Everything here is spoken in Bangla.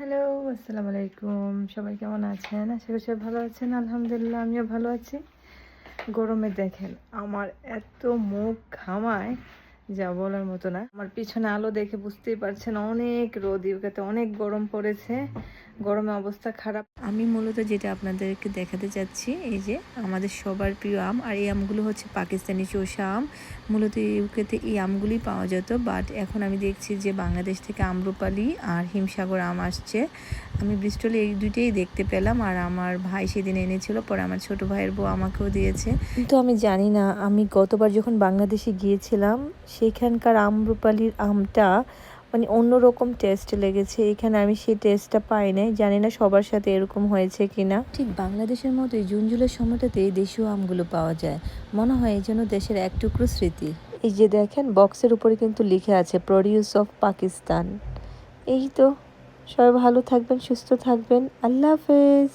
হ্যালো, আসসালামু আলাইকুম। সবাই কেমন আছেন? আশা করি সবাই ভালো আছেন। আলহামদুলিল্লাহ আমিও ভালো আছি। গরমে দেখেন আমার এত মুখ ঘামায় যা বলার মতো না। আমার পিছনে আলো দেখে বুঝতেই পারছেন অনেক রোদ, ইউকেতে অনেক গরম পড়েছে। গরমে অবস্থা খারাপ। আমি মূলত যেটা আপনাদেরকে দেখাতে চাচ্ছি এই যে আমাদের সবার প্রিয় আম, আর এই আমগুলো হচ্ছে পাকিস্তানি চোষা আম। মূলত ইউকেতে এই আমগুলি পাওয়া যেত, বাট এখন আমি দেখছি যে বাংলাদেশ থেকে আম্রপালি আর হিমসাগর আম আসছে। আমি ব্রিস্টলে এই দুইটাই দেখতে পেলাম, আর আমার ভাই সেদিন এনেছিল, পরে আমার ছোট ভাইয়ের বউ আমাকেও দিয়েছে। কিন্তু আমি জানি না, আমি গতবার যখন বাংলাদেশে গিয়েছিলাম সেখানকার আম্রপালির আমটা মানে অন্যরকম টেস্ট লেগেছে। এখানে আমি সেই টেস্টটা পাই নাই, জানি না সবার সাথে এরকম হয়েছে কিনা। ঠিক বাংলাদেশের মতোই জুন জুলাইয়ের সময়টাতে দেশীয় আমগুলো পাওয়া যায়, মনে হয় এই জন্য দেশের এক টুকরো স্মৃতি। এই যে দেখেন বক্সের উপরে কিন্তু লিখে আছে প্রডিউস অফ পাকিস্তান। এই তো, সবাই ভালো থাকবেন, সুস্থ থাকবেন, আল্লাহ হাফেজ।